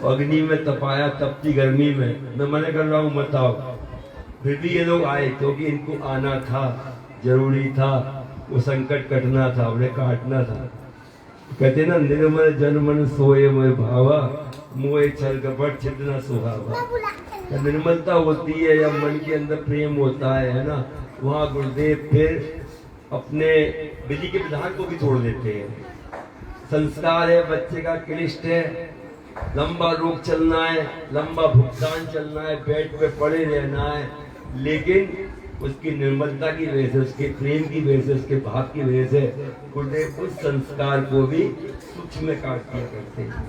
अग्नि में तपाया, तपती गर्मी में। मैं मना कर रहा हूँ मत आओ, फिर भी ये लोग आए क्योंकि इनको आना था, जरूरी था, वो संकट कटना था, उन्हें काटना था। कहते ना, निर्मल जन मन सोए मोह भावा, मोह छल कपट छिद न सुहावा। निर्मलता होती है या मन के अंदर प्रेम होता है ना, वहाँ गुरुदेव फिर अपने विधि के विधान को भी तोड़ देते हैं। संस्कार है बच्चे का, क्लिष्ट है, लंबा रोग चलना है, लंबा भुगतान चलना है, बेड पे पड़े रहना है, लेकिन उसकी निर्मलता की वजह से, उसके प्रेम की वजह से, उसके भाव की वजह से गुरुदेव उस संस्कार को भी सूक्ष्म में काट दिया करते हैं।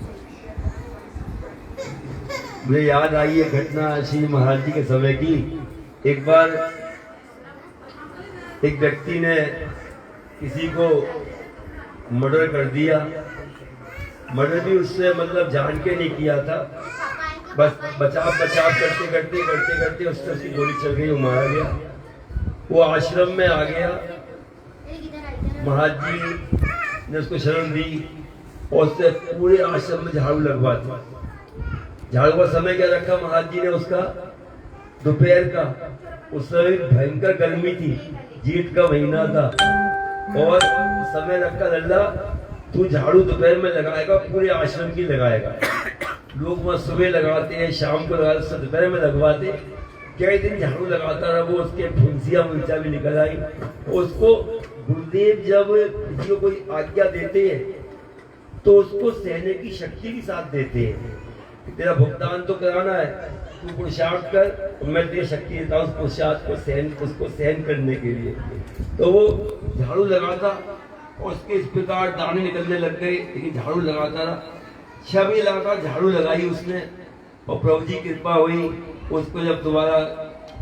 मुझे याद आई है घटना श्री महाराज जी के समय की। एक बार एक व्यक्ति ने किसी को मर्डर कर दिया। मर्डर भी उससे मतलब जान के नहीं किया था, बस बचाव करते उससे उसकी गोली चल गई, वो मारा गया। वो आश्रम में आ गया, महाराज जी ने उसको शरण दी और उससे पूरे आश्रम में झाड़ू लगवा दिया। झाड़ू का समय क्या रखा महाराज जी ने उसका? दोपहर का। उस समय भयंकर गर्मी थी, जेठ का महीना था, और समय रखा, लल्ला तू झाड़ू दोपहर में लगाएगा, पूरे आश्रम की लगाएगा। लोग वहाँ सुबह लगाते हैं, शाम को लगाते, दोपहर में लगवाते। कई दिन झाड़ू लगाता रहा वो, उसके फुंसियां मुंसियां भी निकल आई। उसको गुरुदेव जब किसी को कोई आज्ञा देते हैं तो उसको सहने की शक्ति के साथ देते हैं। तेरा भुगतान तो कराना है, तू पुरुषार्थ कर, तो मैं तेरी शक्ति देता हूँ उस पुरुषार्थ को सहन करने के लिए। तो वो झाड़ू लगाता और उसके इस प्रकार दाने निकलने लग गए, लेकिन झाड़ू लगाता रहा। 6 बजे लगातार झाड़ू लगाई उसने, और प्रभु जी कृपा हुई, उसको जब दोबारा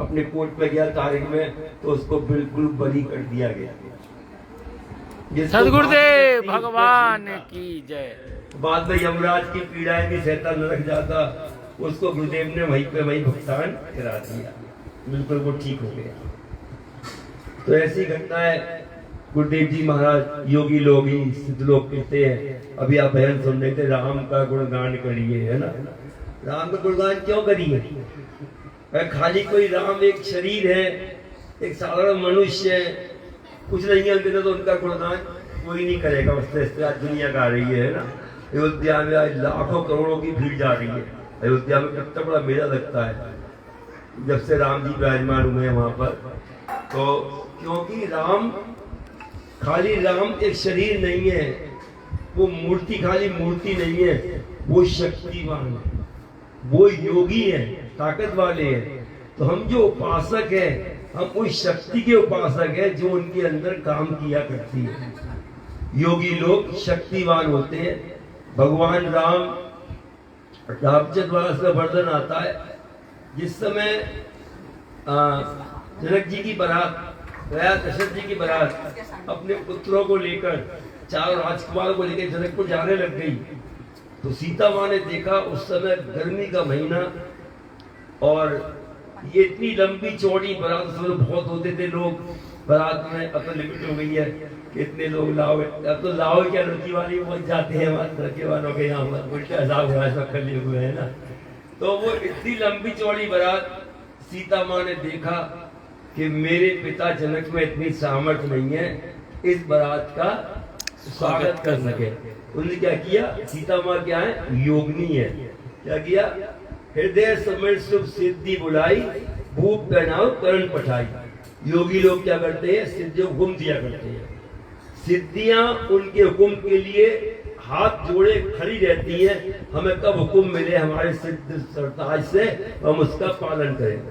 अपने कोर्ट पे गया तारीख में, तो उसको बिल्कुल बरी कर दिया गया। सदगुरुदेव भगवान की जय। बाद में यमराज की पीड़ाएं भी सहता नरक जाता, उसको गुरुदेव ने वहीं भुगतान करा दिया, बिल्कुल वो ठीक हो गया। तो ऐसी घटनाएं गुरुदेव जी महाराज, योगी लोग ही, सिद्ध लोग कहते हैं। अभी आप बयान सुन रहे थे, राम का गुणगान करिए, है ना। राम का गुणगान क्यों करिए? खाली कोई राम एक शरीर है, एक साधारण मनुष्य है, कुछ नहीं है, तो उनका गुणगान कोई नहीं करेगा। उससे आज दुनिया गा रही है ना। अयोध्या में आज लाखों करोड़ों की भीड़ जा रही है। अयोध्या में कितना बड़ा मेला लगता है जब से राम जी विराजमान हुए हैं वहां पर। तो क्योंकि राम, खाली राम एक शरीर नहीं है, वो मूर्ति खाली मूर्ति नहीं है, वो शक्तिवान है, वो योगी है, ताकत वाले हैं। तो हम जो उपासक है, हम उस शक्ति के उपासक है जो उनके अंदर काम किया करती है। योगी लोग शक्तिवान होते हैं। भगवान राम, रामचंद्र द्वारा इसका वर्णन आता है, जिस समय जनक जी की बारात, दशरथ जी की बारात अपने पुत्रों को लेकर, 4 राजकुमारों को लेकर जनकपुर जाने लग गई, तो सीता माँ ने देखा उस समय गर्मी का महीना, और ये इतनी लंबी चौड़ी बारात, उसमें बहुत होते थे लोग बारात में। अब तो लिमिट हो गई है, कितने लोग लाओ, अब तो लाओ क्या रुचि वाली पहुंच जाते हैं, लड़के वालों के यहाँ उल्टा हिसाब हुआ है, खली हुए है ना। तो वो इतनी लंबी चौड़ी बारात, सीता माँ ने देखा कि मेरे पिता जनक में इतनी सामर्थ्य नहीं है इस बारात का स्वागत कर सके। उन्होंने क्या किया? सीता माँ क्या है? योगिनी है। क्या किया? हृदय समय शुभ सिद्धि बुलाई, भूप पहनाओ करण पठाई। योगी लोग क्या करते हैं? सिद्धियों हुक्म दिया करते हैं। सिद्धियां उनके हुक्म के लिए हाथ जोड़े खड़ी रहती है, हमें कब हुक्म मिले हमारे सिद्ध सरताज से, हम उसका पालन करें।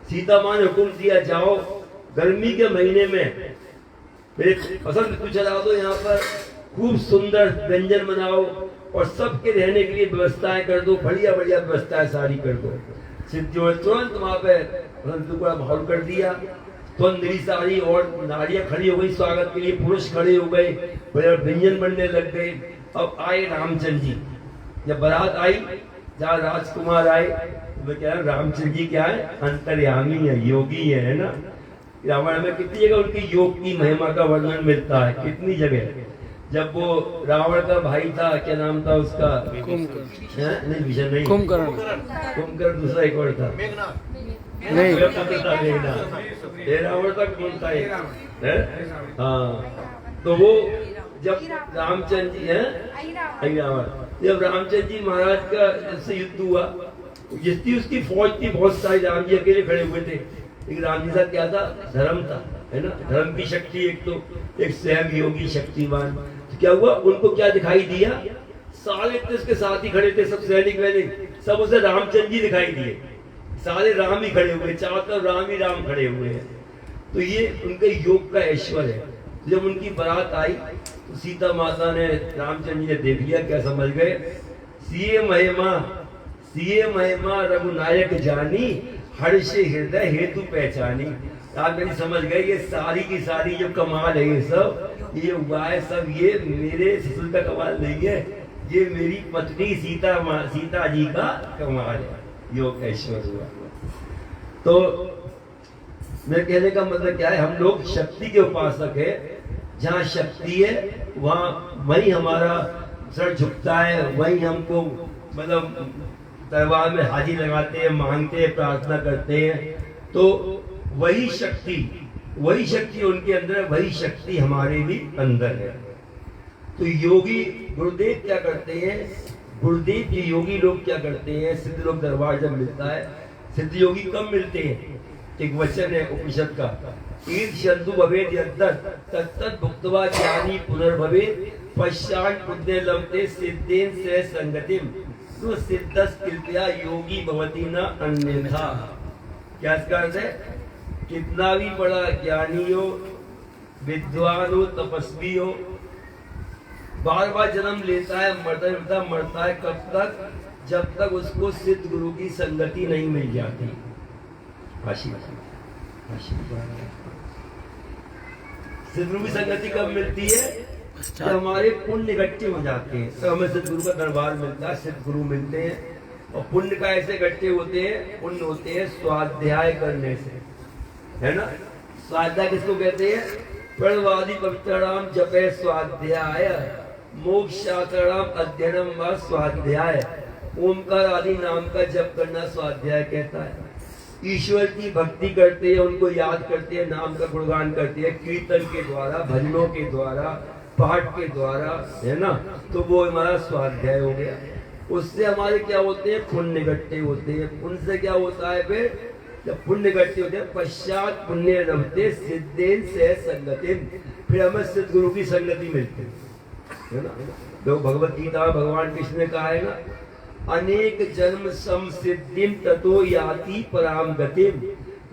सीता माँ ने हुक्म दिया, जाओ गर्मी के महीने में मेरे पसंद कुछ चला दो, यहाँ पर खूब सुंदर व्यंजन बनाओ और सबके रहने के लिए व्यवस्थाएं कर दो, बढ़िया बढ़िया व्यवस्थाएं सारी कर दो। सिद्धियों ने तुरंत वहां पे पूरा माहौल कर दिया। तुरंत सारी और नारियां खड़ी हो गई स्वागत के लिए, पुरुष खड़े हो गए, बड़े व्यंजन बनने लग गए। अब आए रामचंद्र जी। जब बारात आई, जहाँ राजकुमार आए, तो क्या है, रामचंद्र जी क्या है? अंतर्यामी है, योगी है ना। रामायण में कितनी जगह उनकी योग की महिमा का वर्णन मिलता है, कितनी जगह। जब वो रावण का भाई था, क्या नाम था उसका? कुंभकर्ण। नहीं, विषय नहीं, कुंभकर्ण कुंभकर्ण दूसरा एक और था, नहीं, पुत्र था मेघनाद। ये रावण का कौन था एक? हाँ, तो वो जब रामचंद्र जी है, जब रामचंद्र जी महाराज का से युद्ध हुआ, जितनी उसकी फौज थी बहुत सारी, राम जी अकेले खड़े हुए थे, लेकिन राम जी साथ क्या था? धर्म था, है ना, धर्म की शक्ति एक, तो एक स्वयं योगी शक्तिमान। तो क्या हुआ, उनको क्या दिखाई दिया? सारे उसके साथ ही खड़े थे, सब सैनिक वैनिक, सब उसे रामचंद्र जी दिखाई दिए, सारे राम ही खड़े हुए, चारों तरफ राम ही राम खड़े हुए हैं। तो ये उनके योग का ऐश्वर्य है। जब उनकी बारात आई तो सीता माता ने, रामचंद्र जी ने देख लिया, क्या समझ गए? सीए महिमा रघुनायक जानी, हर्षे हृदय हेतु पहचानी। आप मेरी समझ गए, ये सारी की सारी जो कमाल है, ये सब ये हुआ है, सब ये मेरे ससुर का कमाल नहीं है, ये मेरी पत्नी सीता जी का कमाल है, योग ऐश्वर्य हुआ। तो मैं कहने का मतलब क्या है, हम लोग शक्ति के उपासक है। जहाँ शक्ति है वहाँ वही हमारा सर झुकता है, वही हमको मतलब दरबार में हाजिरी लगाते हैं, मांगते हैं, प्रार्थना करते हैं। तो वही शक्ति उनके अंदर है, वही शक्ति हमारे भी अंदर है। तो योगी गुरुदेव क्या करते हैं? गुरुदेव जी योगी लोग क्या करते हैं? सिद्ध लोग दरबार जब मिलता है, सिद्ध योगी कब मिलते हैं? एक वचन है उपनिषद का, ईर्ष्यन्तु भवेत् तत्तत् भुक्त्वा ज्ञानी पुनर्भवेत् पश्चात् पुण्य लभते सिद्धेन से संगतिम तो सिद्धस् कृपया योगी भवति न अन्यथा। क्या इसका अर्थ है? कितना भी बड़ा ज्ञानी हो, विद्वान हो, तपस्वी हो, बार बार जन्म लेता है, मरता है। कब तक? जब तक उसको सिद्ध गुरु की संगति नहीं मिल जाती। सिद्ध गुरु की संगति कब मिलती है? जब हमारे पुण्य इकट्ठे हो जाते हैं, तो हमें सिद्ध गुरु का दरबार मिलता है, सिद्ध गुरु मिलते हैं। और पुण्य का ऐसे इकट्ठे होते हैं, पुण्य होते हैं स्वाध्याय करने से, है ना। स्वाध्याय किसको कहते हैं? प्रणवादि पवित्राणाम जपे स्वाध्याय, मोक्षात्राणाम अध्ययनम व स्वाध्याय। ओमकार आदि नाम का जप करना स्वाध्याय कहता है। ईश्वर की भक्ति करते हैं, उनको याद करते हैं, नाम का गुणगान करते हैं, कीर्तन के द्वारा, भजनों के द्वारा, पाठ के द्वारा, है ना। तो वो हमारा स्वाध्याय हो गया। उससे हमारे क्या होते हैं? पुण्य इकट्ठे होते हैं। उनसे क्या होता है फिर? जब पुण्य इकट्ठे होते हैं, पश्चात पुण्य लभते सिद्धेन से संगतिम, फिर हमें सिद्ध गुरु की संगति मिलती है ना। तो भगवत गीता भगवान कृष्ण ने कहा है ना, अनेक जन्म सम सिद्धिम ततो याति पराम गतिम।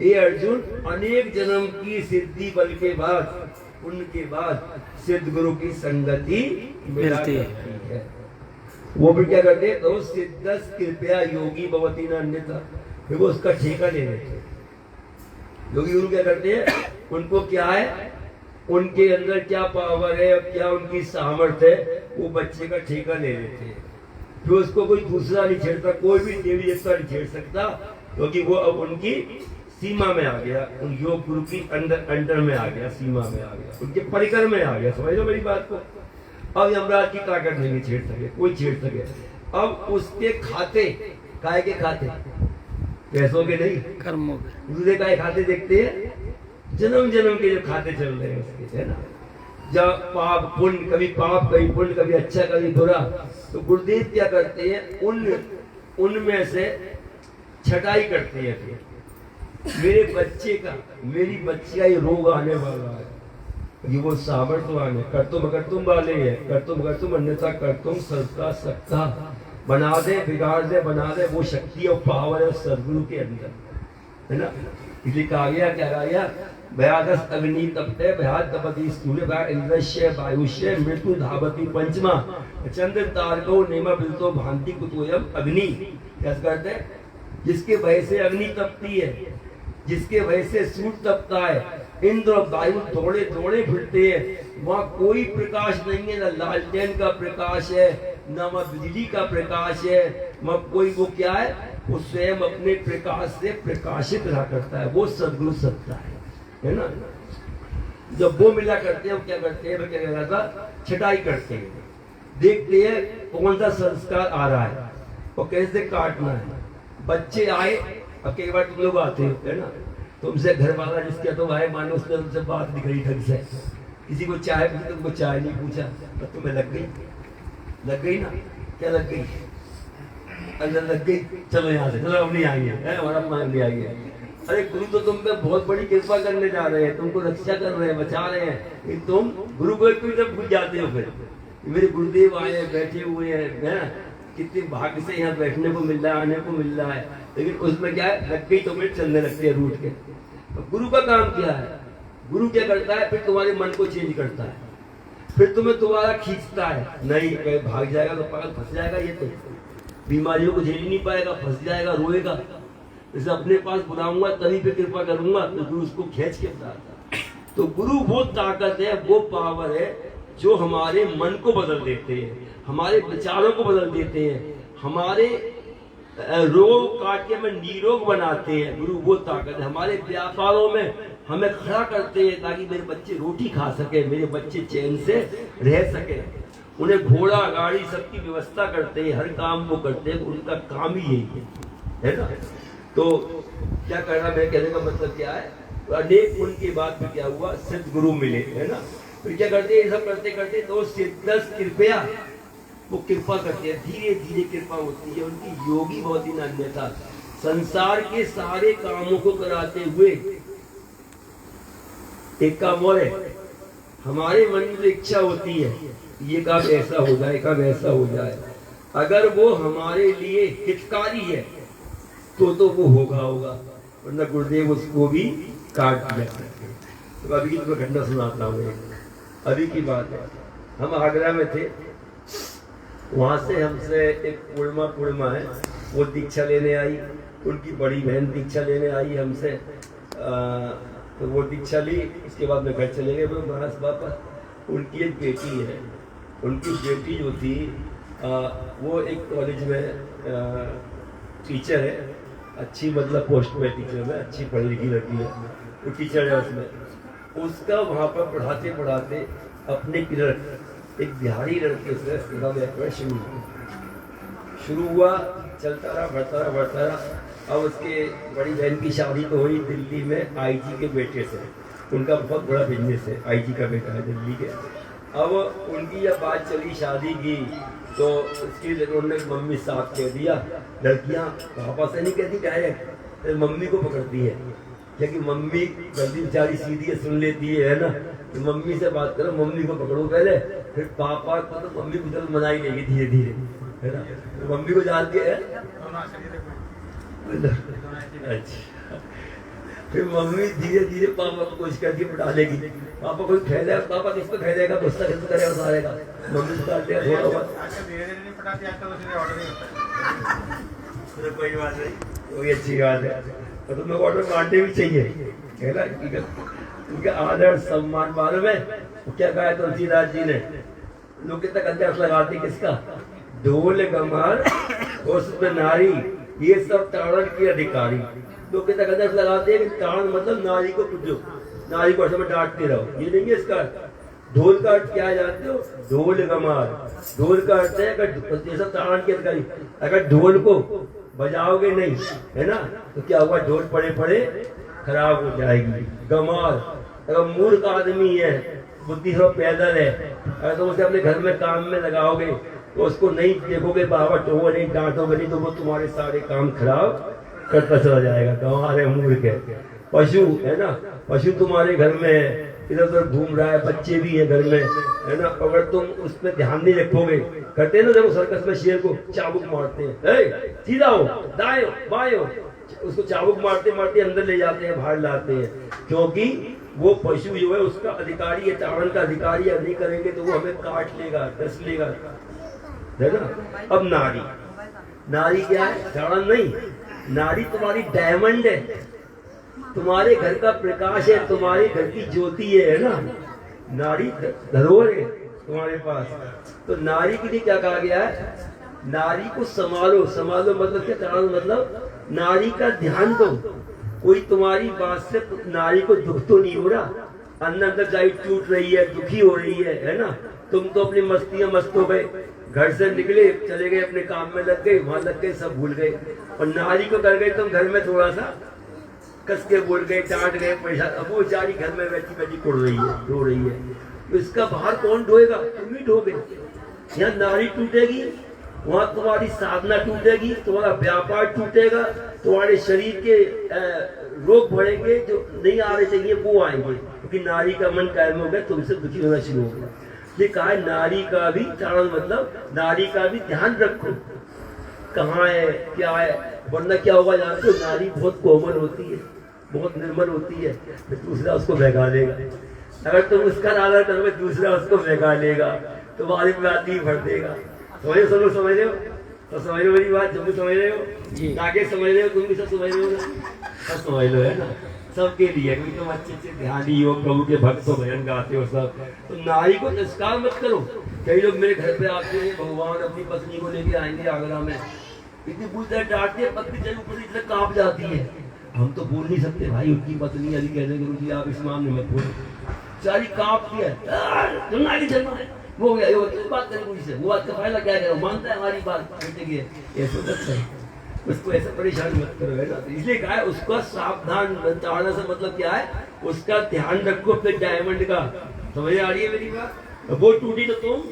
हे अर्जुन, अनेक जन्म की सिद्धि बल के बाद, उनके बाद सिद्ध गुरु की संगति मिलती है। वो भी क्या करते हैं? तो सिद्धस कृपया योगी भवति न अन्यथा, फिर वो उसका ठेका ले लेते हैं। योगी गुरु क्या करते हैं? उनको क्या है, उनके अंदर क्या पावर है, क्या उनकी सामर्थ्य है, वो बच्चे का ठेका ले लेते हैं। फिर उसको कोई दूसरा नहीं छेड़ता, कोई भी देवी देवता नहीं छेड़ सकता, क्योंकि वो अब उनकी सीमा में आ गया, उन योग गुरु की अंडर में आ गया, सीमा में आ गया, उनके परिकर में आ गया। समझ लो मेरी बात को। अब यमराज की ताकत नहीं छेड़ सके, कोई छेड़ सके। अब उसके खाते, काय के खाते, पैसों के नहीं, कर्मों के। दूसरे काय खाते देखते हैं? जन्म जन्म के जो खाते चल रहे हैं उसके, है ना। जब पाप पुण्य, कभी पाप कभी पुण्य, कभी अच्छा कभी बुरा। तो गुरुदेव क्या करते हैं? उनमें से छटाई करते हैं। फिर मेरे बच्चे का, मेरी बच्ची का ये रोग आने वाला है, ये वो सामर्थ्यवान है, कर्तुम वाले है, कर्तुम अन्यथा कर्तुम सबका सकता, बना दे, बिगाड़ दे, बना दे। वो शक्ति और पावर है सदगुरु के अंदर, है ना। इसलिए कहा गया, क्या कहा गया? भयादस अग्नि तपते भयाद तपति स्थूल भया इंद्रश्य वायुष्य मृत्यु धावती पंचमा चंद्र तारको नेमा बिलतो भांति कुतोयम अग्नि। क्या करते हैं? जिसके भय से अग्नि तपती है, जिसके भय से सूर्य तपता है, इंद्र और वायु दौड़े दौड़े फिरते हैं। वहाँ कोई प्रकाश नहीं है, ना लालटेन का प्रकाश है, ना वहाँ बिजली का प्रकाश है, वहाँ कोई, वो क्या है? वो स्वयं अपने प्रकाश से प्रकाशित रहा करता है। वो सदगुरु सत्ता है ना। जब वो मिला करते हैं, वो क्या करते हैं, मैं क्या कह रहा था, छटाई करते हैं, देखते हैं कौन सा संस्कार आ रहा है और कैसे काटना है। बच्चे आए, अब कई बार तुम लोग आते हो, है ना, तुमसे घर वाला जिसके तो आए, मानो उसने तुमसे बात नहीं करी ढंग से, किसी को चाय पूछी, तुमको चाय नहीं पूछा, तो तुम्हें लग गई ना, क्या लग गई, अंदर लग गई, चलो यहाँ से, चलो हम नहीं आएंगे, हमारा मान नहीं आएंगे। अरे गुरु तो तुम पे बहुत बड़ी कृपा करने जा रहे हैं, तुमको रक्षा कर रहे हैं, बचा रहे हैं, तुम गुरु को क्यों जब भूल जाते हो। फिर मेरे गुरुदेव आए, बैठे हुए हैं, है ना, कितने भाग्य से यहाँ बैठने को मिल रहा है, आने को मिल रहा है, लेकिन उसमें क्या है, लग गई तो फिर चलने लगते हैं रूठ के। तो गुरु का काम क्या है, गुरु क्या करता है, फिर तुम्हारे मन को चेंज करता है, फिर तुम्हें दोबारा खींचता है, नहीं भाग जाएगा तो पागल फंस जाएगा, ये तो बीमारियों को झेल नहीं पाएगा, फंस जाएगा, रोएगा, जैसे अपने पास बुलाऊंगा तभी पे कृपा करूंगा, तो गुरु उसको खींच के बताता। तो गुरु वो ताकत है, वो पावर है जो हमारे मन को बदल देते हैं, हमारे विचारों को बदल देते हैं, हमारे रोग काट के हमें निरोग बनाते हैं। गुरु वो ताकत है, हमारे व्यापारों में हमें खड़ा करते हैं ताकि मेरे बच्चे रोटी खा सके, मेरे बच्चे चैन से रह सके, उन्हें घोड़ा गाड़ी सबकी व्यवस्था करते हैं, हर काम वो करते हैं, उनका काम ही यही है ना। तो क्या करना, मैं कहने का मतलब क्या है, तो अनेक उनकी बात में क्या हुआ, सिद्ध गुरु मिले, है ना, फिर क्या करते हैं, सब करते करते तो सिद्धस कृपया, वो कृपा करते हैं, धीरे धीरे कृपा होती है उनकी, योगी बहुत ही अन्यथा संसार के सारे कामों को कराते हुए एक काम और है, हमारे मन में जो इच्छा होती है, ये काम ऐसा हो जाए, काम ऐसा हो जाए, अगर वो हमारे लिए हितकारी है तो वो होगा, वरना गुरुदेव उसको भी काट दिया करते। तो अभी की तुम्हें घटना सुनाता हूँ, अभी की बात है, हम आगरा में थे, वहाँ से हमसे एक पूर्णिमा है, वो दीक्षा लेने आई, उनकी बड़ी बहन दीक्षा लेने आई हमसे, तो वो दीक्षा ली, उसके बाद में घर चले गए महाराज वापस। उनकी एक बेटी है, उनकी बेटी जो थी वो एक कॉलेज में टीचर है, अच्छी मतलब पोस्ट में टीचर में, अच्छी पढ़ी लिखी लड़की है, वो टीचर है उसमें। उसका वहाँ पर पढ़ाते पढ़ाते अपने क्लर्क एक बिहारी लड़के से शुरू हुआ, चलता रहा, बढ़ता रहा। अब उसके बड़ी बहन की शादी तो हुई दिल्ली में आईजी के बेटे से, उनका बहुत बड़ा बिजनेस है, आईजी का बेटा है दिल्ली के। अब उनकी जब बात चली शादी की, तो उसकी उन्होंने मम्मी साथ कह दिया, लड़कियां पापा से नहीं कहती डायरेक्ट, मम्मी को पकड़ती है, क्योंकि मम्मी जल्दी बेचारी सीधी है, सुन लेती है ना, तो मम्मी से बात करो, मम्मी को पकड़ो पहले, फिर पापा को तो मम्मी को जल्द मना ही लेगी धीरे धीरे, है ना, तो मम्मी को जानती है। अच्छा, फिर मम्मी धीरे धीरे पापा को कोशिश करके पटा लेगी, पापा को फैलेगा, पापा किसको फैलेगा, गुस्सा किसको करेगा, सारेगा, मम्मी को डालते हैं थोड़ा बहुत, तो कोई बात नहीं, कोई अच्छी बात है, तो तुम्हें ऑर्डर मारने भी चाहिए, है ना, क्योंकि आदर सम्मान मालूम है क्या कहा है तुलसीदास जी ने, लोग कितना गंदे अर्थ लगाते किसका, ढोल गमार उसमें नारी, ये सब ताड़न की अधिकारी, लोग कितना गंदे अर्थ लगाते हैं कि ताड़न मतलब नारी को पूजो, नारी को में डांटते रहो, ये नहीं है इसका। ढोल का अर्थ क्या जानते हो, ढोल गमार, ढोल का अर्थ है अगर जैसा ताड़न की अधिकारी, अगर ढोल को बजाओगे नहीं, है ना, तो क्या हुआ, ढोल पड़े पड़े खराब हो जाएगी। गमार, अगर मूर्ख आदमी है, बुद्धि थोड़ा पैदल है, अगर तुम उसे अपने घर में काम में लगाओगे, तो उसको नहीं देखोगे, बाबा टोको नहीं, डांटोगे नहीं, तो वो तुम्हारे सारे काम खराब करता चला जाएगा। गंवार है, मूर्ख है। पशु है ना, पशु तुम्हारे घर में इधर उधर घूम रहा है, बच्चे भी है घर में, है ना, अगर तुम उस पर ध्यान नहीं रखोगे, करते हैं ना जब सर्कस में शेर को चाबुक मारते हैं, सीधा हो, दाएं बाएं हो, उसको चाबुक मारते मारते अंदर ले जाते हैं, बाहर लाते हैं, क्योंकि वो पशु जो है उसका अधिकारी है, ताड़न का अधिकारी है, नहीं करेंगे तो वो हमें काट लेगा, डस लेगा, है ना। अब नारी, नारी क्या है, ताड़न नहीं, नारी तुम्हारी डायमंड है, तुम्हारे घर का प्रकाश है, तुम्हारे घर की ज्योति है ना, नारी धरोहर है तुम्हारे पास। तो नारी के लिए क्या कहा गया है, नारी को संभालो, संभालो मतलब क्या, ताड़न मतलब नारी का ध्यान दो, कोई तुम्हारी बात से नारी को दुख तो नहीं हो रहा, अंदर सच्चाई टूट रही है, दुखी हो रही है ना। तुम तो अपनी मस्तियां मस्त हो गए, घर से निकले, चले गए अपने काम में, लग गए, वहां लग गए, सब भूल गए। और नारी को कर गए तुम घर में थोड़ा सा कस के बोल गए, डांट गए, पैसा। अब वो बेचारी घर में बैठी बैठी कुड़ रही है, रो रही है। तो इसका बाहर कौन ढोएगा? तुम ही ढोगे। यहाँ नारी टूटेगी, वहां तुम्हारी साधना टूटेगी, तुम्हारा व्यापार टूटेगा, तुम्हारे शरीर के रोग बढ़ेंगे, जो नहीं आ रहे चाहिए वो आएंगे, क्योंकि नारी का मन कायम हो गया, तुमसे दुखी होना शुरू हो गया। ये कहा है नारी का भी चारण, मतलब नारी का भी ध्यान रखो, कहाँ है क्या है, वरना क्या होगा जानते हो? नारी बहुत कोमल होती है, बहुत निर्मल होती है, फिर दूसरा उसको बहका देगा। अगर तुम उसका आदर करोगे, दूसरा उसको बहका लेगा, तुम्हारी बात ही भर देगा। सब लोग समझ रहे हो? तो समझ लो मेरी बात, तुम भी समझ रहे हो, आगे समझ रहे हो, तुम भी सब समझ रहे हो ना, सब समझ लो, है ना, सबके लिए। क्योंकि तुम अच्छे अच्छे ध्यानी हो, प्रभु के भक्त हो, भजन गाते हो सब। तो नारी को तिरस्कार मत करो। कई लोग मेरे घर पे आते हैं, भगवान अपनी पत्नी को लेके आएंगे आगरा में, इतनी पूरी डांटते हैं, पत्नी चल ऊपर इतना कांप जाती है। हम तो बोल नहीं सकते भाई, उनकी पत्नी अभी कहते गुरु जी आप इस मामले में मत बोलो, सारी कांपती है, तुम नारी चलना है, वो हो गया, ये बात करें गुरु से, वो बात का फायदा क्या करो, मानता है हमारी बात, ऐसा लगता है। उसको ऐसा परेशान मत करो, है ना। इसलिए कहा है उसका सावधान ताड़ना से मतलब क्या है? उसका ध्यान रखो अपने डायमंड का। समझ आ रही है मेरी बात? वो टूटी तो तुम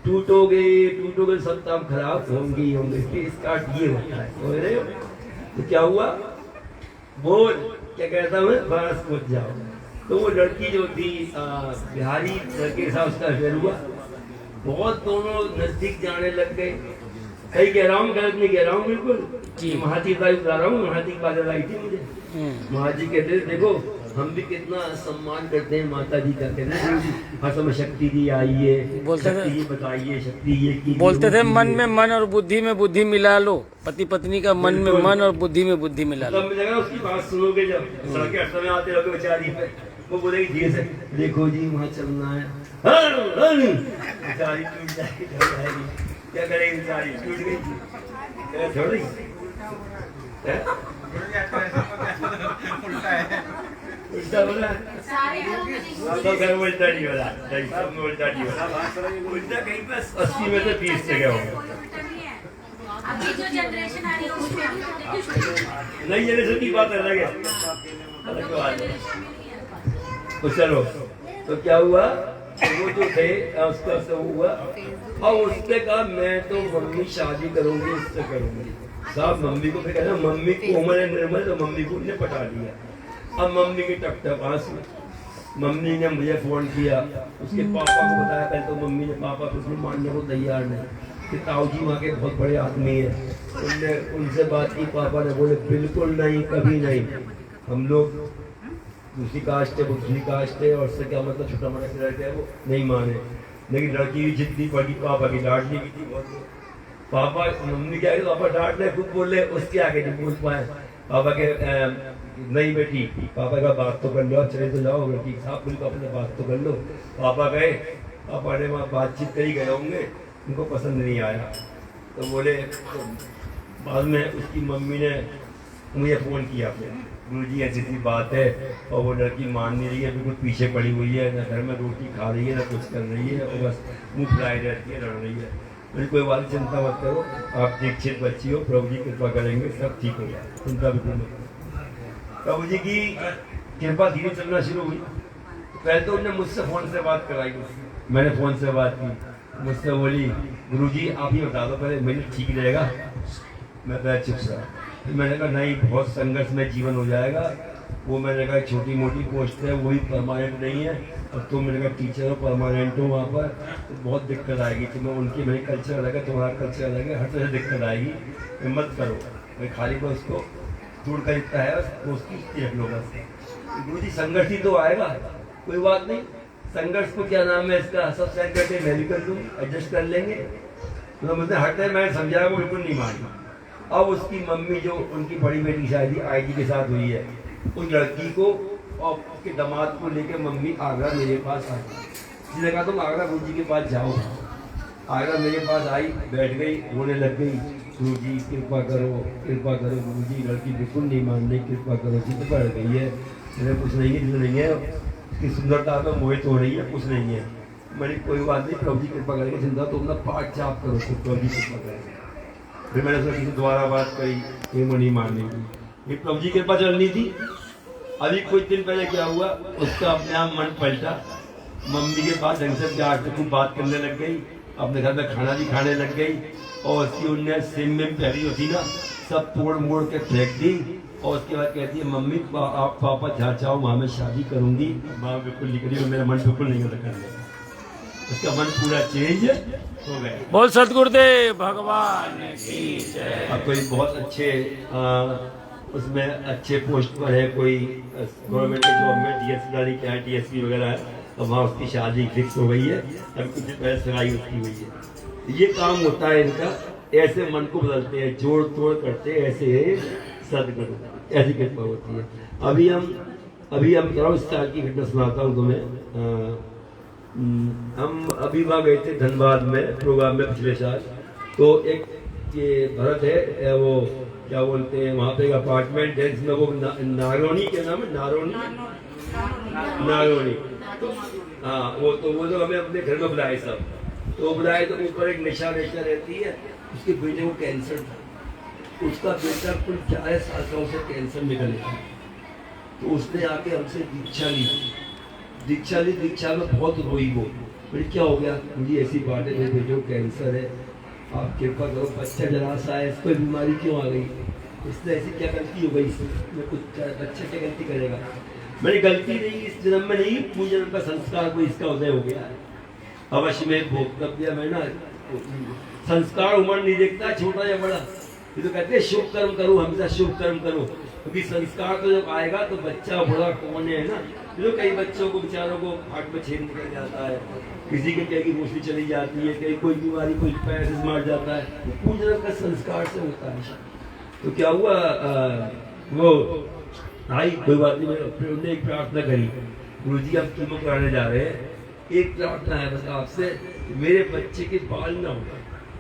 टूटोगे, सब काम खराब होंगे ही होंगे। इसलिए इसका ये होता है, समझ रहे हो? तो क्या हुआ? बोल क्या कहता हूँ, बस पहुंच जाओ। तो वो लड़की जो थी बिहारी लड़के के साथ उसका अफेयर हुआ, बहुत दोनों नजदीक जाने लग गए। सही कह रहा हूँ, गलत नहीं कह रहा हूँ, बिल्कुल। महाजी का बता रहा हूँ, महाजी बादल आई थी मुझे, महाजी कहते थे देखो हम भी कितना सम्मान करते हैं माता जी का, कहते हैं हर समय शक्ति जी आई है, शक्ति जी बताइए, शक्ति ये की बोलते थे मन में मन और बुद्धि में बुद्धि मिला लो, पति पत्नी का मन में मन और बुद्धि में बुद्धि मिला लो। तब मिलेगा उसकी बात सुनोगे जब सड़क अड़सों में आते रहोगे बेचारी पे, वो बोलेगी धीरे से देखो जी वहाँ चलना है, बेचारी टूट जाएगी, क्या करेगी बेचारी, टूट गई छोड़ दी। उल्टा बोला, सब घर में उल्टा नहीं बोला, सब में उल्टा नहीं बोला, उल्टा कहीं पर 80 में से 20 से गया होगा। अभी जो जनरेशन आ रही है उसमें नई जनरेशन की बात अलग है, अलग बात है। तो चलो, तो क्या हुआ? वो जो थे उसका सब हुआ, और उसने कहा मैं तो मम्मी शादी करूंगी, उससे करूंगी। साहब मम्मी को फिर कहना, मम्मी कोमल है निर्मल, तो मम्मी को उन्हें पटा दिया। अब मम्मी की टप टप आंसू। मम्मी ने मुझे फोन किया, उसके पापा को बताया, पहले तो मम्मी ने पापा कुछ नहीं मानने को तैयार नहीं कि ताऊ जी वहाँ के बहुत बड़े आदमी है। उनने उनसे बात की, पापा ने बोले बिल्कुल नहीं, कभी नहीं, हम लोग दूसरी कास्ट है, वो दूसरी कास्ट है, और उससे क्या मतलब छोटा मोटा लड़का है, वो नहीं माने। लेकिन लड़की भी जितनी बड़ी, पापा की डांटने की थी बहुत। पापा मम्मी क्या, पापा डांट ले, खुद बोल ले, उसके आगे नहीं बोल पाए। पापा के नहीं बेटी, पापा का बात तो कर लो, चले तो जाओ बेटी साहब, बिल्कुल अपने बात तो कर लो। पापा गए, पापा ने वहाँ बातचीत करी गए होंगे, उनको पसंद नहीं आया, तो बोले तो बाद में उसकी मम्मी ने मुझे फ़ोन किया, गुरुजी ऐसी सी बात है, और वो लड़की मान नहीं रही है, बिल्कुल पीछे पड़ी हुई है, ना घर में रोटी खा रही है, ना कुछ कर रही है, और बस मुँह फुलाई रहती है, लड़ रही है। मुझे कोई बात चिंता मत करो, आप दीक्षित बच्ची हो, प्रभु जी कृपा करेंगे, सब ठीक होगा, चिंता बिल्कुल मत करो। प्रभु जी की कृपा धीरे चलना शुरू हुई। पहले तो उन्होंने मुझसे फ़ोन से बात कराई, मैंने फ़ोन से बात की, मुझसे बोली गुरुजी आप ही बता दो पहले, मैंने ठीक रहेगा। मैं कहा चुप सा। फिर मैंने कहा नहीं, बहुत संघर्ष में जीवन हो जाएगा, वो मैंने कहा छोटी मोटी पोस्ट है, वो भी परमानेंट नहीं है, और तुम मैंने कहा टीचर हो, परमानेंट हो वहाँ पर, तो बहुत दिक्कत आएगी, तुम्हें उनकी मेरी कल्चर अलग है, तुम्हारा कल्चर अलग है, हर तरह से दिक्कत आएगी, हिम्मत करो। मैं खाली को उसको दूर का इतना है, दोस्ती रख लो बस। गुरु जी संघर्ष ही तो आएगा, कोई बात नहीं, संघर्ष को क्या नाम है इसका, सब सहन करके मैं भी कर दूँ, एडजस्ट कर लेंगे। तो मुझे हटते मैं समझाया, वो बिल्कुल नहीं मानी। अब उसकी मम्मी जो उनकी बड़ी बेटी शादी आईजी के साथ हुई है, उस लड़की को और उसके दामाद को लेकर मम्मी आगरा मेरे पास आई। जिसने कहा तुम आगरा गुरु जी के पास जाओ। आगरा मेरे पास आई, बैठ गई, रोने लग गई, गुरु जी कृपा करो गुरु जी, लड़की बिल्कुल नहीं मान रही, कृपा करो, जिद बढ़ गई है, मेरे कुछ नहीं है, जिद नहीं है, उसकी सुंदरता में मोहित हो रही है, कुछ नहीं है। मैंने कोई बात नहीं, प्रभु जी कृपा करके जिंदा तो अपना पाठ जाप करो, तो प्रभु जी कृपा करेंगे। फिर मैंने उससे किसी दोबारा बात करी, ये नहीं मारने की, ये प्रभु जी कृपा चलनी थी। अभी कुछ दिन पहले क्या हुआ, उसका अपने आप मन पलटा, मम्मी के पास ढंग से प्यार से खूब बात करने लग गई, अपने घर में खाना भी खाने लग गई, और उसकी उनने सिम में प्यारी होती ना, सब तोड़ मोड़ के फेंक दी। और उसके बाद कहती है, मम्मी आप पापा जहाँ चाहो वहाँ मैं शादी करूंगी। माँ बिल्कुल नहीं करी, मेरा मन बिल्कुल नहीं होता करने का। उसका मन पूरा चेंज हो गया। बोल सतगुरुदेव भगवान की जय। अब कोई बहुत अच्छे उसमें अच्छे पोस्ट पर है, कोई गवर्नमेंट के जॉब में डीएसपी क्या है, टीएसपी वगैरह है, अब वहाँ उसकी शादी फिक्स हो गई है। अब कुछ दिन पहले सगाई उसकी हुई है। ये काम होता है इनका, ऐसे मन को बदलते हैं, जोड़ तोड़ करते हैं, ऐसे सदगुरु, ऐसी कृपा होती है। अभी हम थोड़ा इस साल की घटना सुनाता हूँ तुम्हें। हम अभी वहाँ गए थे धनबाद में प्रोग्राम में पिछले साल। तो एक ये भरत है, वो क्या बोलते हैं, वहाँ पे एक अपार्टमेंट है जिसमें वो नारोनी के नाम है, नारोनी। हाँ, वो तो हमें अपने घर में बुलाए सब। तो बुलाए तो ऊपर एक निशा रहती है, उसके बेटे को कैंसर था। उसका बेटा कुल 4 साल का उसे कैंसर निकल गया। तो उसने आके हमसे दीक्षा में बहुत रोई वो। फिर क्या हो गया, मुझे ऐसी बात है, मेरे बेटे को कैंसर है, आप कृपा करो, बच्चा जरा सा है, इसको बीमारी क्यों आ गई, इसने ऐसी क्या गलती हो गई, इसमें कुछ बच्चा क्या गलती करेगा। मेरी गलती नहीं, इस जन्म में नहीं, पूरे जन्म का संस्कार कोई इसका उदय हो गया है। अवश्य में भोक्तव्य में ना, संस्कार उम्र नहीं देखता छोटा या बड़ा। ये तो कहते हैं शुभ कर्म करो, हमेशा शुभ कर्म करो, क्योंकि संस्कार तो जब आएगा तो बच्चा बड़ा कौन है ना। जो कई बच्चों को बेचारों को हार्ट में छेद निकल जाता है, किसी के कहीं की रोशनी चली जाती है, कहीं कोई बीमारी, कोई पैर से मार जाता है, पूजन का संस्कार से होता है। तो क्या हुआ, वो आई, कोई बात नहीं, फिर उन्होंने एक प्रार्थना करी, गुरुजी आप कीमो कराने जा रहे हैं, एक प्रार्थना है बस आपसे, मेरे बच्चे के बाल ना हो,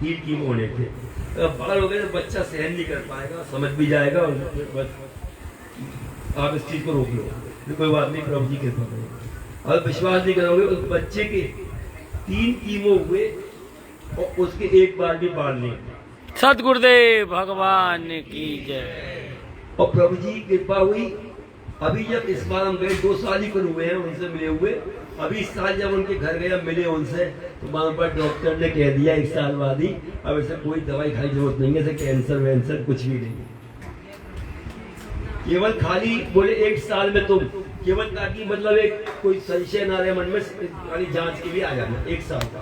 3 कीमो होने थे, अगर बाल हो गए तो बच्चा सहन नहीं कर पाएगा, समझ भी जाएगा, और बस आप इस चीज को रोक लो। तो कोई बात नहीं, प्रभु जी कृपा करेंगे। और विश्वास नहीं करोगे, उस बच्चे के 3 कीमो हुए और उसके एक बार भी बाल नहीं। सतगुरुदेव भगवान की जय। और प्रभु जी कृपा हुई। अभी जब इस बार हम गए, 2 साल ही कर हुए हैं उनसे मिले हुए। अभी इस साल जब उनके घर गए, मिले उनसे, तो वहां पर डॉक्टर ने कह दिया 1 साल बाद ही, अब ऐसे कोई दवाई खाई जरूरत नहीं है, ऐसे कैंसर वैंसर कुछ भी नहीं, केवल खाली बोले 1 साल में तुम केवल, ताकि मतलब एक कोई संशय ना रहे मन में, खाली जांच के लिए आ जाना, 1 साल का।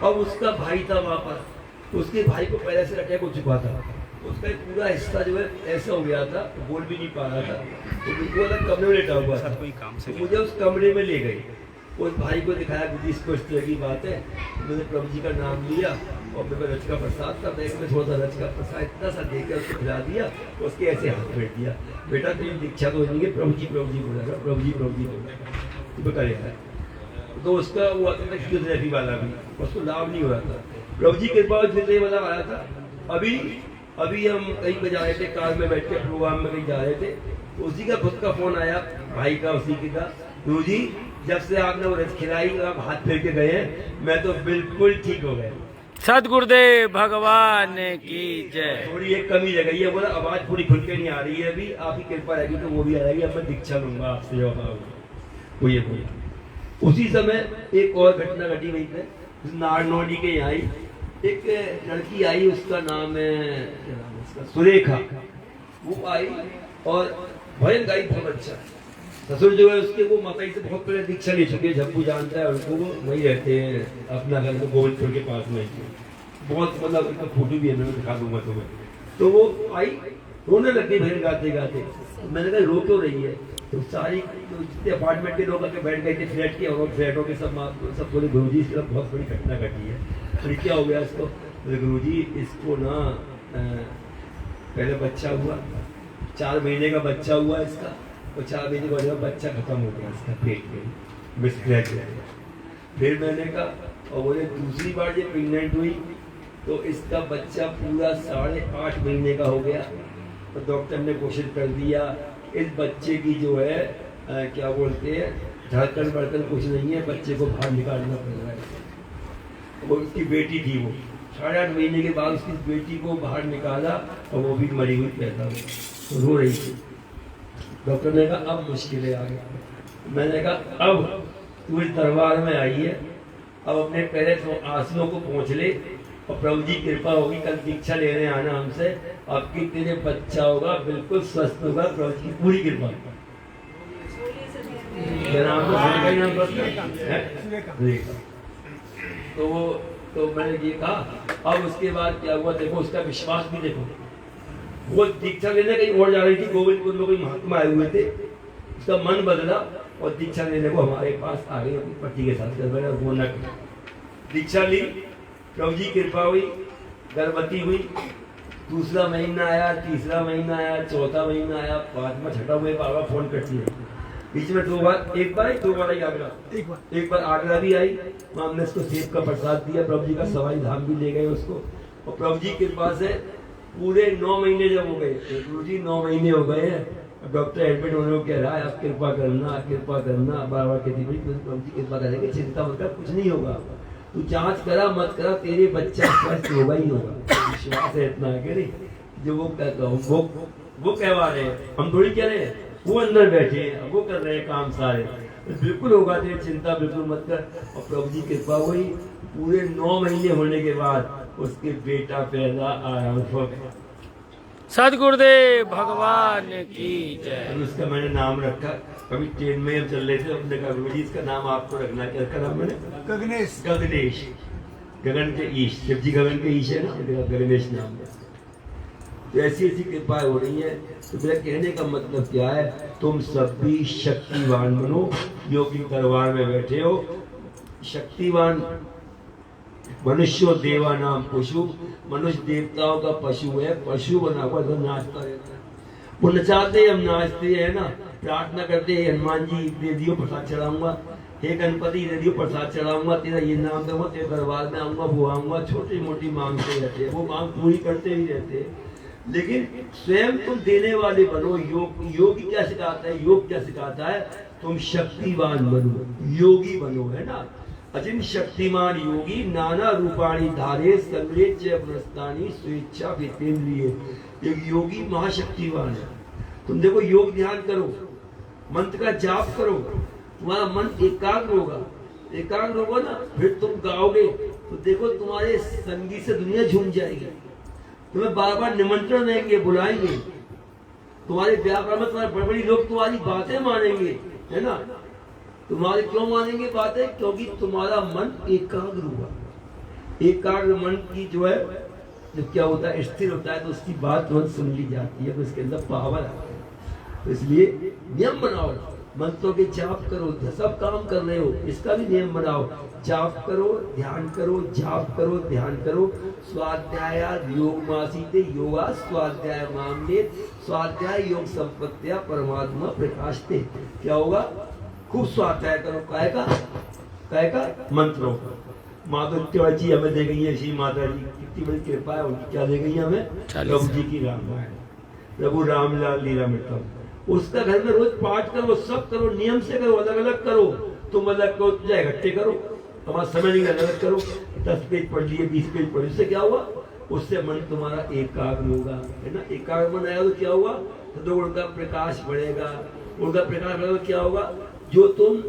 और उसका भाई था वहां पर, उसके भाई को पहले से अटैक हो चुका था, उसका एक पूरा हिस्सा जो है ऐसा हो गया था, बोल भी नहीं पा रहा था, तो वो अलग कमरे में लेटा हुआ था। तो मुझे उस कमरे में ले गई, उस भाई को दिखाया, बुद्धि स्पष्ट की बात है, मैंने प्रभु जी का नाम लिया, और मेरे को रच का प्रसाद था, बैग में थोड़ा सा रच का प्रसाद इतना सा देकर उसको खिला दिया, उसके ऐसे हाथ फेंट दिया, बेटा तेरी दीक्षा तो नहीं है, प्रभु जी बोला, प्रभु जी बोला, करेगा। तो उसका वो आता था फिजियोथेरेपी वाला भी, उसको लाभ नहीं हो रहा था। प्रभु जी कृपा फिजियोथेरेपी वाला आया था। अभी हम कहीं पे जा रहे थे, कार में बैठ के प्रोग्राम में कहीं जा रहे थे, तो उसी का खुद का फोन आया, भाई का, उसी की था, गुरुजी जब से आपने वो रच खिलाई, आप हाथ फेर के गए हैं, मैं तो बिल्कुल ठीक हो गया। सतगुरुदेव भगवान की जय। थोड़ी एक कमी रह गई है, बोला आवाज पूरी खुल के नहीं आ रही है, अभी आपकी कृपा रहेगी तो वो भी आ जाएगी, अब मैं दीक्षा लूंगा आपसे। वो ये बोला। उसी समय एक और घटना घटी वहीं पे, नारनौली के यहाँ एक लड़की आई, उसका नाम है सुरेखा। वो आई और भजन गाई बहुत अच्छा। ससुर जो है उसके, वो माता से बहुत पहले दीक्षा ले चुके, झप्पू जानता है उनको, वो वही रहते हैं अपना घर में गोविंदपुर के पास में, बहुत मतलब उनका फोटो भी है, मैं दिखा दूंगा तुम्हें। तो वो आई, रोने लग गई भजन गाते गाते। मैंने कहा रो क्यों रही है, तो सारी जितने अपार्टमेंट के लोग आके बैठ गए थे, फ्लैट के और फ्लैटों के सब बोले गुरुजी इसका बहुत बड़ी घटना घटी है। फिर क्या हो गया इसको, बोले गुरुजी इसको ना पहले बच्चा हुआ, 4 महीने का बच्चा हुआ इसका, और 4 महीने के बाद बच्चा खत्म हो गया इसका, पेट में मिसक्रैच हो गया। फिर मैंने कहा, और बोले दूसरी बार जब प्रेग्नेंट हुई तो इसका बच्चा पूरा 8.5 महीने का हो गया। तो डॉक्टर ने कोशिश कर दिया इस बच्चे की जो है क्या बोलते हैं, धड़कन बड़कन कुछ नहीं है, बच्चे को बाहर निकालना पड़ रहा है। वो उसकी बेटी थी, वो 8.5 महीने के बाद उसकी बेटी को बाहर निकाला और वो भी मरी हुई पैदा हुई, तो रो रही थी। डॉक्टर ने कहा अब मुश्किलें आ गई। मैंने कहा अब तू इस दरबार में आई है, अब अपने पहले तो आसनों को पहुँच ले और प्रभु जी कृपा होगी, कल दीक्षा लेने आना हमसे, आपकी तेरे बच्चा होगा, बिल्कुल स्वस्थ होगा, प्रभु जी की पूरी कृपा। नाम तो सुन का ही नाम है। तो मैंने ये कहा। अब उसके बाद क्या हुआ, देखो उसका विश्वास भी देखो, वो दीक्षा लेने कहीं और जा रही थी, गोविंदपुर में कोई महात्मा आए हुए थे, उसका मन बदला और दीक्षा लेने को हमारे पास आ गई अपनी पति के साथ। दीक्षा ली, प्रभु जी कृपा हुई, गर्भवती हुई, दूसरा महीना आया, तीसरा महीना आया, चौथा महीना आया, 5वां छठा हुए, बाबा फोन करती है। बीच में 2 बार, एक बार आई आगरा, एक बार आगरा भी आई, वहाँ हमने उसको सेब का प्रसाद दिया, प्रभु जी का सवाई धाम भी ले गए उसको। और प्रभु जी के पास है पूरे 9 महीने जब हो गए, गुरु जी 9 महीने हो गए हैं, डॉक्टर एडमिट होने को कह रहा है आप कृपा करना, कृपा करना। बार बार कहती भाई प्रभु जी कृपा करेंगे, चिंता मत कर, कुछ नहीं होगा, तू जांच करा मत करा, तेरे बच्चा स्वस्थ होगा ही होगा। विश्वास है इतना है कि जो वो कहता हूँ, वो कहवा रहे हैं, हम थोड़ी कह रहे हैं, वो अंदर बैठे हैं, वो कर रहे हैं काम सारे, बिल्कुल होगा, तेरी चिंता बिल्कुल मत कर। और प्रभु जी कृपा हुई, पूरे 9 महीने होने के बाद उसके बेटा पैदा आराम हो गया। सदगुरुदेव भगवान की जय। उसका मैंने नाम रखा, कभी ट्रेन में हम चल रहे थे, अपने कहा गुरु जी इसका नाम आपको रखना, क्या रखा नाम मैंने? गगनेश। गगनेश, गगन के ईश, शिव जी गगन के ईश है ना, गगनेश नाम है। तो ऐसी ऐसी कृपा हो रही है। तो मेरा कहने का मतलब क्या है, तुम सब भी शक्तिवान बनो, योगी दरबार में बैठे हो, शक्तिवान। मनुष्य देवा नाम पशु, मनुष्य देवताओं का पशु है, पशु बना हुआ तो नाचता रहता है। वो नचाते हम नाचते हैं ना, प्रार्थना करते हैं हनुमान जी दे दियो प्रसाद चढ़ाऊंगा, हे गणपति दे दियो प्रसाद चढ़ाऊंगा, तेरा ये नाम दूंगा, तेरे दरबार में आऊंगा, वो आऊंगा, छोटी मोटी मांगते रहते हैं, वो मांग पूरी करते ही रहते हैं। लेकिन स्वयं तुम देने वाले बनो। योग क्या सिखाता है, योग क्या सिखाता है, तुम शक्तिवान बनो, योगी बनो, है ना। अचिन शक्तिमान योगी नाना रूपाणी धारे सर्वे च पुनस्तानी स्वेच्छा वितेन्द्रिये। एक योगी महाशक्तिवान है। तुम देखो, योग ध्यान करो, मंत्र का जाप करो, तुम्हारा मन एकाग्र होगा, एकाग्र होगा ना, फिर तुम गाओगे तो देखो तुम्हारे संगीत से दुनिया झूम जाएगी, तुम्हें बार बार निमंत्रण देंगे, बुलाएंगे, तुम्हारे व्यापार में तुम्हारे बड़े बड़े लोग तुम्हारी बातें मानेंगे, है ना। तुम्हारे क्यों मानेंगे बातें, क्योंकि तुम्हारा मन एकाग्र हुआ। एकाग्र मन की जो है, जब क्या होता है, स्थिर होता है, तो उसकी बात तुरंत सुन ली जाती है, तो उसके अंदर पावर आता है। तो इसलिए नियम बनाओ, मंत्रों के जाप करो, सब काम कर रहे हो, इसका भी नियम बनाओ, जाप करो, ध्यान करो, जाप करो, ध्यान करो। स्वाध्याय योग मासीते योगा स्वाध्याय मामले, स्वाध्याय योग संपत्तिया परमात्मा प्रकाशते। क्या होगा, खूब स्वाध्याय करो, काय का मंत्रों का। माता जी हमें दे गई है, श्री माता जी कितनी बड़ी कृपा है उनकी, क्या दे गई है हमें, प्रभु जी की रामायण, प्रभु रामलाल लीलामृतम। उसका घर में रोज पाठ करो, सब करो, नियम से करो, अलग अलग करो, तुम अलग करो, तुझे इकट्ठे करो, तुम्हारा समय नहीं, अलग अलग करो। 10 पेज पढ़ लिए, 20 पेज पढ़ लिए, उससे क्या हुआ, उससे मन तुम्हारा एकाग्र होगा, है ना। एकाग्र मन आया तो क्या हुआ, तो उनका प्रकाश बढ़ेगा, उनका प्रकाश बढ़ेगा, क्या होगा, जो तुम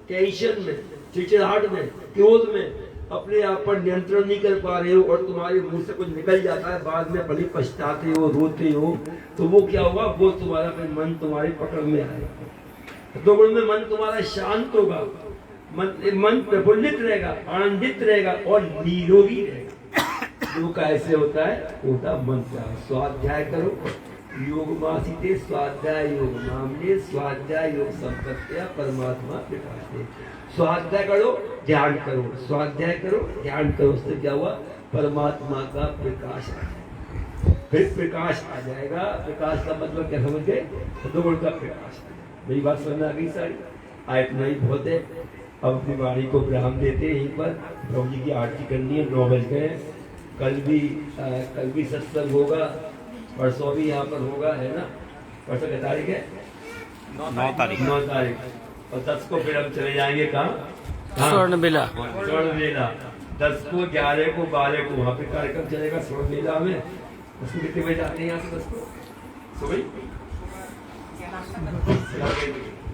टेंशन में, चिड़चिड़ाहट में, क्रोध में अपने आप पर नियंत्रण नहीं कर पा रहे हो और तुम्हारे मुंह से कुछ निकल जाता है, बाद में भले पछताते हो, रोते हो, तो वो क्या होगा, वो तुम्हारा मन तुम्हारे पकड़ में आएगा। तो मन में मन तुम्हारा शांत होगा, मन प्रफुल्लित रहेगा, आनंदित रहेगा और निरोगी रहेगा। जो कैसे होता है, होता मन का। स्वाध्याय करो, योग मासीते स्वाध्याय योग मामले, स्वाध्याय योग संपत्तिया परमात्मा प्रकाशते। स्वाध्याय करो, ध्यान करो, स्वाध्याय करो, ध्यान करो, उससे क्या हुआ, परमात्मा का प्रकाश आ जाएगा। फिर प्रकाश आ जाएगा। प्रकाश का मतलब क्या समझ गए, सदगुण का प्रकाश। मेरी बात समझ में आ गई सारी, आयत नहीं बहुत है। अब अपनी वाणी को विराम देते हैं, यहीं पर प्रभु जी की आरती करनी है, 9 बज गए। कल भी सत्संग होगा, परसों भी यहाँ पर होगा, है ना। परसों क्या तारीख है, 9 तारीख 9 तारीख, और 10 को फिर हम चले जाएंगे कहाँ? स्वर्ण बेला। स्वर्ण मेला 10 को, 11 को, 12 को वहाँ पे कार्यक्रम चलेगा स्वर्ण मेला में। उसको कितने बजे जाते हैं यहाँ से? 10 को सुबह।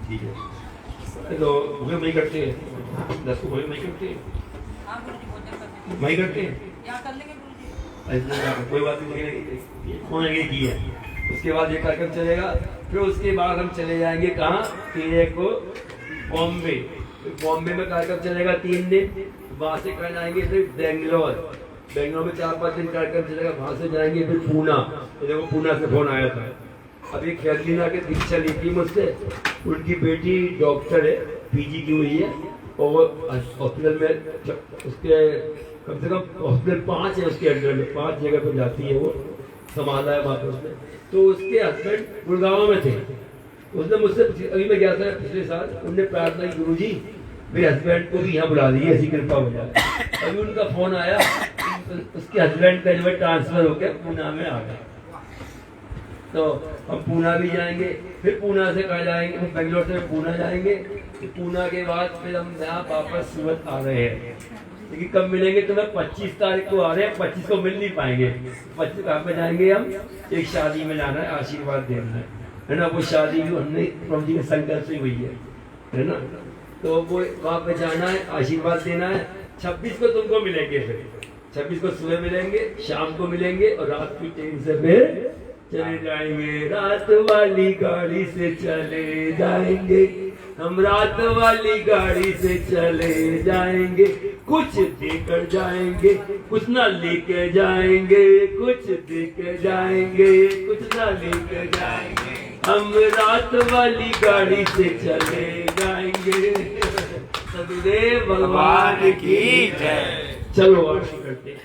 ठीक है, तो भोजन वही करते हैं, 10 को भोजन वही करते हैं, वही करते हैं। ऐसा कोई बात नहीं, फोन आगे की है। उसके बाद ये कार्यक्रम चलेगा, फिर उसके बाद हम चले जाएंगे कहाँ? 13 को बॉम्बे। बॉम्बे में कार्यक्रम चलेगा 3 दिन, वहाँ से कल आएंगे फिर बेंगलोर। बेंगलोर में 4-5 दिन कार्यक्रम चलेगा, वहाँ से जाएंगे फिर पूना। देखो पूना से फोन आया था, अभी खैरलीना के दीक्षा ली थी मुझसे, उनकी बेटी डॉक्टर है, पीजी की हुई है, और वो हॉस्पिटल में उसके कम से कम हॉस्पिटल 5 है उसके अंडर में, 5 जगह पर जाती है, वो संभाला है वहाँ पर उसने। तो उसके हस्बैंड गुड़गांव में थे, उसने मुझसे अभी मैं गया था पिछले साल, उनने प्रार्थना की गुरुजी मेरे हस्बैंड को भी यहाँ बुला दीजिए, ऐसी कृपा हो जाए। अभी उनका फोन आया, उसके हस्बैंड का जो ट्रांसफर हो गया पूना में आ गया, तो हम पूना भी जाएंगे, फिर पूना से कहाँ जाएंगे? बेंगलोर से पूना जाएंगे, फिर पूना के बाद फिर हम यहाँ वापस सूरत आ रहे हैं। लेकिन कब मिलेंगे? तो मैं 25 तारीख को आ रहे हैं, 25 को मिल नहीं पाएंगे। 25 कहाँ पे जाएंगे हम? एक शादी में जाना है, आशीर्वाद देना है ना। वो शादी भी हमने प्रभु जी के संकल्प से हुई है ना, तो वो वहाँ पे जाना है, आशीर्वाद देना है। 26 को तुमको मिलेंगे, फिर 26 को सुबह मिलेंगे, शाम को मिलेंगे, और रात की ट्रेन से फिर चले जाएंगे। रात वाली गाड़ी से चले जाएंगे हम, रात वाली गाड़ी से चले जाएंगे। कुछ देकर जाएंगे, कुछ ना लेके जाएंगे, कुछ देकर जाएंगे, कुछ ना लेकर जाएंगे। हम रात वाली गाड़ी से चले जाएंगे। सतगुरुदेव भगवान की जय। चलो आरती करते हैं।